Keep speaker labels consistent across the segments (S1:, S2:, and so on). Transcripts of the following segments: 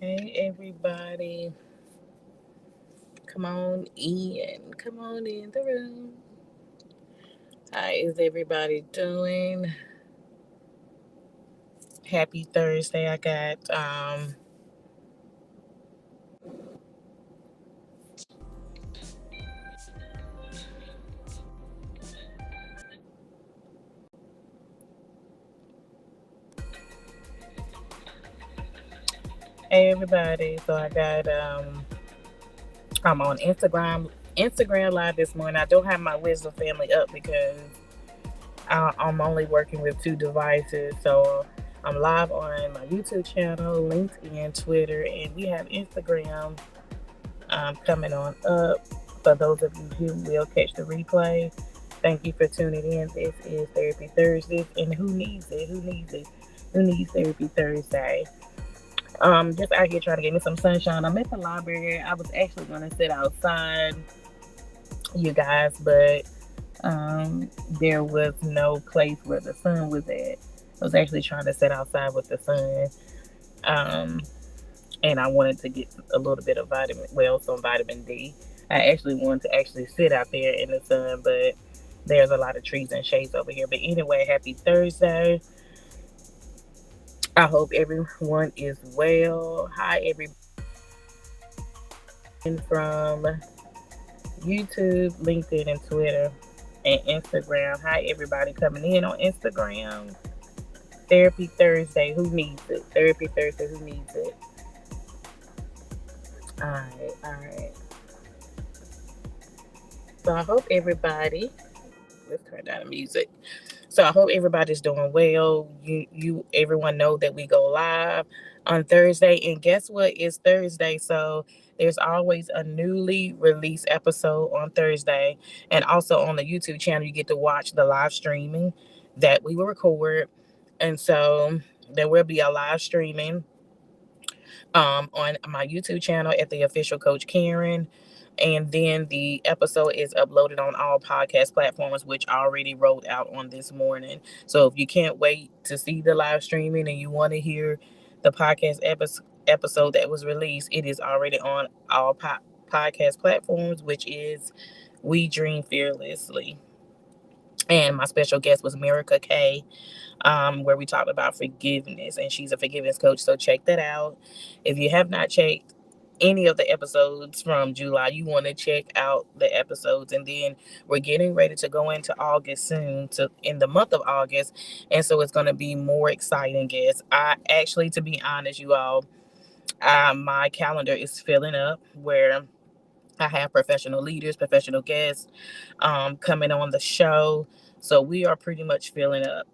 S1: Hey everybody, come on in. Come on in the room. How is everybody doing? Happy Thursday. I got Hey everybody. So I got I'm on Instagram live this morning. I don't have my wisdom family up because I'm only working with two devices. So I'm live on my YouTube channel, LinkedIn, Twitter, and we have Instagram coming on up. For those of you who will catch the replay, thank you for tuning in. This is Therapy Thursdays, and who needs it? Who needs it? Who needs Therapy Thursday? Just out here trying to get me some sunshine. I'm at the library. I was actually going to sit outside, you guys, but there was no place where the sun was at. I was actually trying to sit outside with the sun. Um, and I wanted to get a little bit of some vitamin D. I actually wanted to actually sit out there in the sun, but there's a lot of trees and shades over here. But anyway, happy Thursday. I hope everyone is well. Hi, everyone from YouTube, LinkedIn, and Twitter, and Instagram. Hi, everybody coming in on Instagram. Therapy Thursday. Who needs it? Therapy Thursday. Who needs it? All right, all right. So I hope everybody. Let's turn down the music. So I hope everybody's doing well. Everyone know that we go live on Thursday, and guess what? It's Thursday, so there's always a newly released episode on Thursday, and also on the YouTube channel, you get to watch the live streaming that we will record, and so there will be a live streaming on my YouTube channel at the official Coach Karen. And then the episode is uploaded on all podcast platforms, which I already rolled out on this morning. So if you can't wait to see the live streaming and you want to hear the episode that was released, it is already on all podcast platforms, which is We Dream Fearlessly. And my special guest was Merica K, where we talked about forgiveness, and she's a forgiveness coach. So check that out. If you have not checked any of the episodes from July, you want to check out the episodes. And then we're getting ready to go into August soon, to in the month of August, and so it's going to be more exciting guests. I actually, to be honest, you all, my calendar is filling up where I have professional leaders, professional guests coming on the show. So we are pretty much filling up.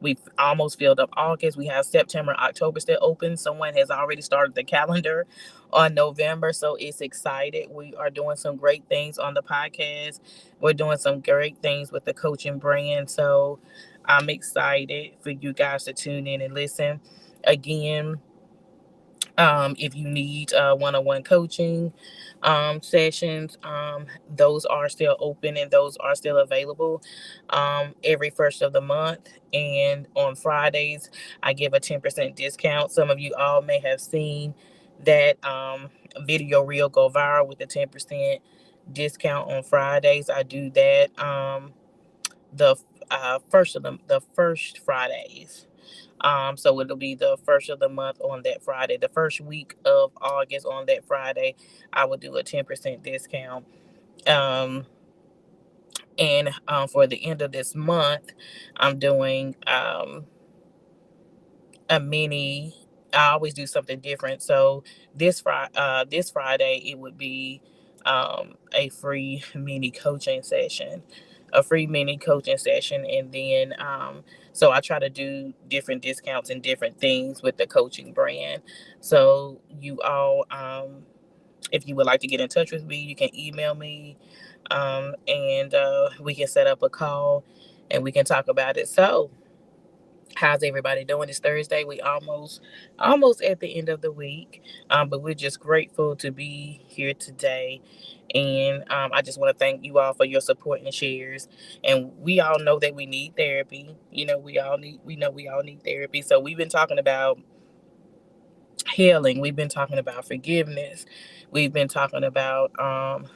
S1: We've almost filled up August. We have September, October still open. Someone has already started the calendar on November. So it's excited. We are doing some great things on the podcast. We're doing some great things with the coaching brand. So I'm excited for you guys to tune in and listen. Again, if you need one-on-one coaching sessions, those are still open and those are still available every first of the month. And on Fridays, I give a 10% discount. Some of you all may have seen that video reel go viral with the 10% discount on Fridays. I do that the the first Fridays. So it'll be the first of the month on that Friday. The first week of August on that Friday, I will do a 10% discount. Um, and for the end of this month, I'm doing a mini. I always do something different. So this Friday, it would be a free mini coaching session, and then so I try to do different discounts and different things with the coaching brand. So you all, if you would like to get in touch with me, you can email me, and we can set up a call and we can talk about it. So how's everybody doing? It's Thursday. We almost at the end of the week, but we're just grateful to be here today. And I just want to thank you all for your support and shares. And we all know that we need therapy. We know we all need therapy. So we've been talking about healing. We've been talking about forgiveness. We've been talking about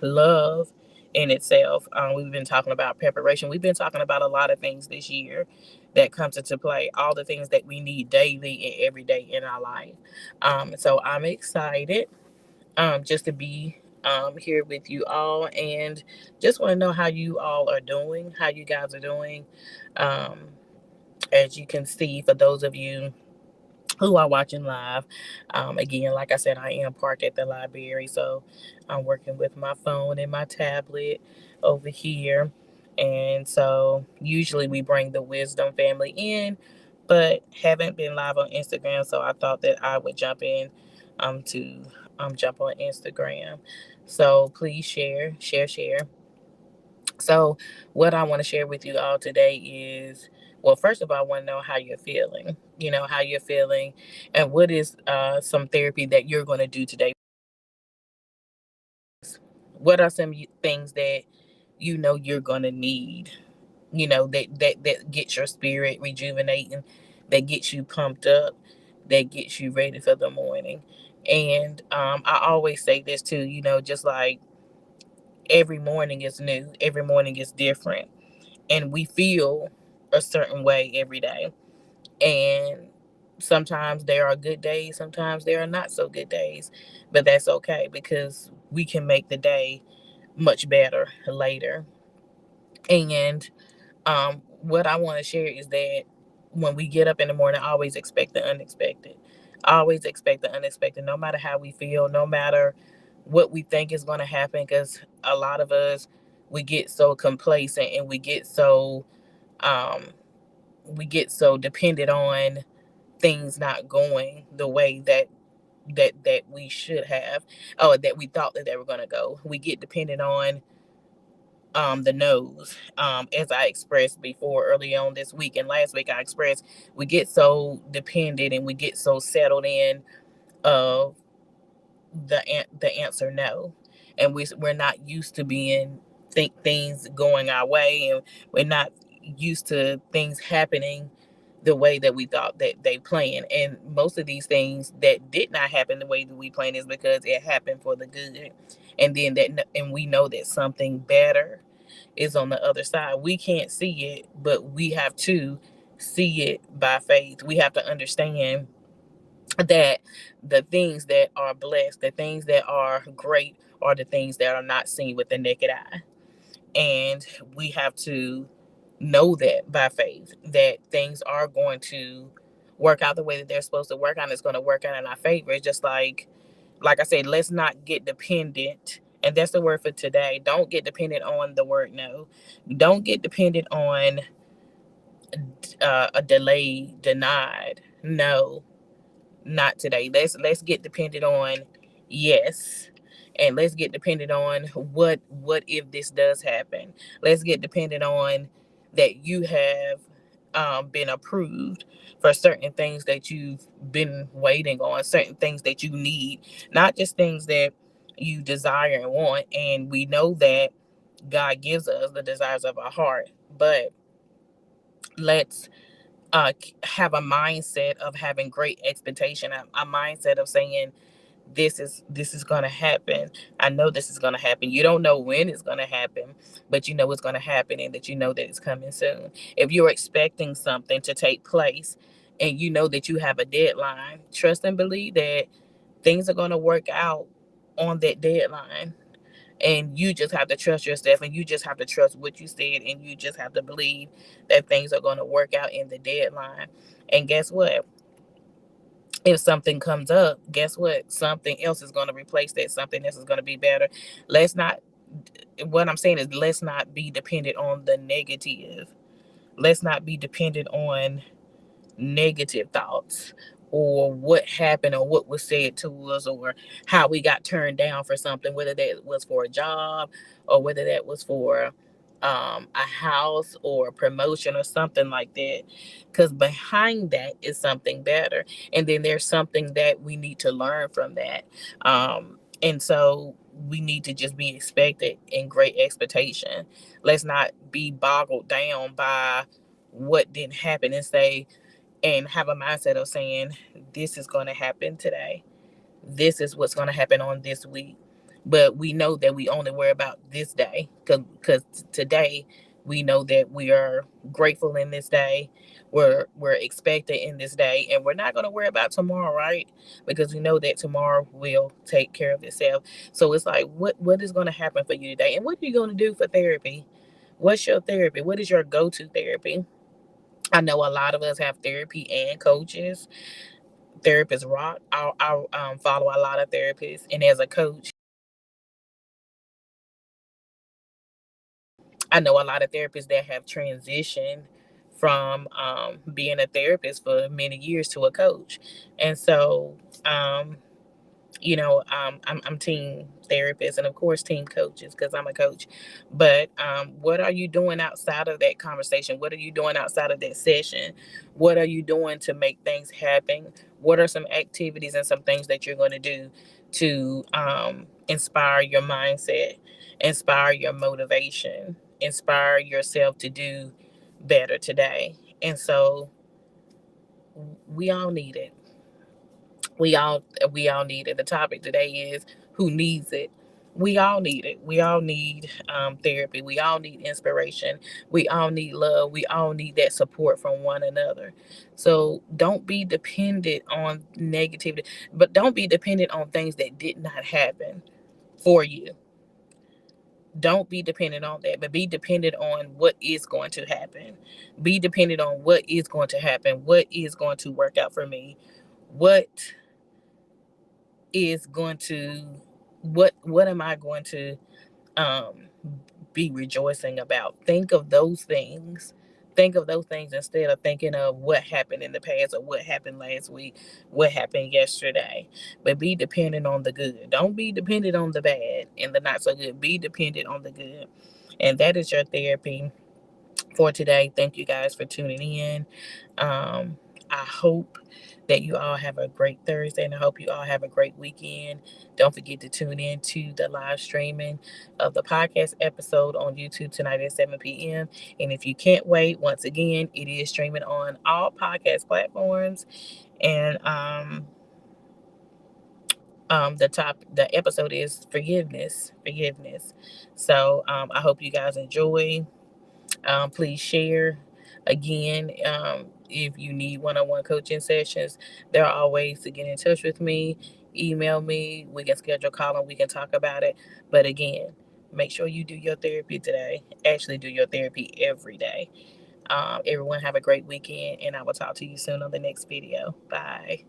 S1: love in itself. We've been talking about preparation. We've been talking about a lot of things this year that comes into play, all the things that we need daily and every day in our life. So I'm excited just to be here with you all, and just want to know how you all are doing, how you guys are doing. Um, as you can see, for those of you who are watching live. Again, like I said, I am parked at the library, so I'm working with my phone and my tablet over here. And so usually we bring the Wisdom family in, but haven't been live on Instagram, so I thought that I would jump in to jump on Instagram. So please share. So, what I want to share with you all today is, well, first of all, I want to know how you're feeling. You know, how you're feeling, and what is some therapy that you're going to do today. What are some things that you know you're going to need? You know, that gets your spirit rejuvenating, that gets you pumped up, that gets you ready for the morning. And I always say this too. You know, just like every morning is new, every morning is different, and we feel a certain way every day. And sometimes there are good days, sometimes there are not so good days, but that's okay because we can make the day much better later. And what I want to share is that when we get up in the morning, always expect the unexpected. Always expect the unexpected, no matter how we feel, no matter what we think is going to happen, because a lot of us, we get so complacent and um, we get so dependent on things not going the way that we should have, or that we thought that they were going to go. We get dependent on the nose, as I expressed before early on this week, and last week I expressed, we get so dependent and we get so settled in of the answer no, and we're not used to being think things going our way, and we're not used to things happening the way that we thought that they planned. And most of these things that did not happen the way that we planned is because it happened for the good, and then and we know that something better is on the other side. We can't see it, but we have to see it by faith. We have to understand that the things that are blessed, the things that are great, are the things that are not seen with the naked eye. And we have to know that by faith, that things are going to work out the way that they're supposed to work out. It's going to work out in our favor. It's just like I said, let's not get dependent. And that's the word for today. Don't get dependent on the word no. Don't get dependent on a delay, denied. No, not today. Let's get dependent on yes, and let's get dependent on what if this does happen. Let's get dependent on that you have been approved for certain things that you've been waiting on, certain things that you need, not just things that you desire and want. And we know that God gives us the desires of our heart, but let's have a mindset of having great expectation, a mindset of saying this is going to happen. I know this is going to happen. You don't know when it's going to happen, but you know it's going to happen, and that you know that it's coming soon. If you're expecting something to take place and you know that you have a deadline, trust and believe that things are going to work out on that deadline. And you just have to trust yourself, and you just have to trust what you said, and you just have to believe that things are going to work out in the deadline. And guess what? If something comes up, guess what? Something else is going to replace that. Something else is going to be better. Let's not, what I'm saying is, let's not be dependent on the negative. Let's not be dependent on negative thoughts, or what happened, or what was said to us, or how we got turned down for something, whether that was for a job, or whether that was for a house or a promotion or something like that. Because behind that is something better, and then there's something that we need to learn from that. And so we need to just be expected in great expectation. Let's not be boggled down by what didn't happen and say, and have a mindset of saying, this is going to happen today. This is what's going to happen on this week. But we know that we only worry about this day, because today we know that we are grateful in this day. We're expected in this day, and we're not going to worry about tomorrow, right? Because we know that tomorrow will take care of itself. So it's like, what is going to happen for you today, and what are you going to do for therapy? What's your therapy? What is your go-to therapy? I know a lot of us have therapy and coaches. Therapists rock. I follow a lot of therapists, and as a coach, I know a lot of therapists that have transitioned from being a therapist for many years to a coach. And so, um, I'm team therapist and of course team coaches because I'm a coach. But what are you doing outside of that conversation? What are you doing outside of that session? What are you doing to make things happen? What are some activities and some things that you're going to do to inspire your mindset, inspire your motivation, inspire yourself to do better today? And so we all need it. We all need it. The topic today is, who needs it. We all need it. We all need therapy. We all need inspiration. We all need love. We all need that support from one another. So don't be dependent on negativity, but don't be dependent on things that did not happen for you. Don't be dependent on that, but be dependent on what is going to happen. Be dependent on what is going to happen, what is going to work out for me, what is going to what am I going to um be rejoicing about? Think of those things. Think of those things instead of thinking of what happened in the past or what happened last week, what happened yesterday. But be dependent on the good. Don't be dependent on the bad and the not so good. Be dependent on the good. And that is your therapy for today. Thank you guys for tuning in. Um, I hope that you all have a great Thursday, and I hope you all have a great weekend. Don't forget to tune in to the live streaming of the podcast episode on YouTube tonight at 7 p.m. And if you can't wait, once again, it is streaming on all podcast platforms. And the episode is forgiveness, forgiveness. So I hope you guys enjoy. Please share. Again, if you need one-on-one coaching sessions, there are all ways to get in touch with me. Email me. We can schedule a call and we can talk about it. But again, make sure you do your therapy today. Actually, do your therapy every day. Everyone have a great weekend, and I will talk to you soon on the next video. Bye.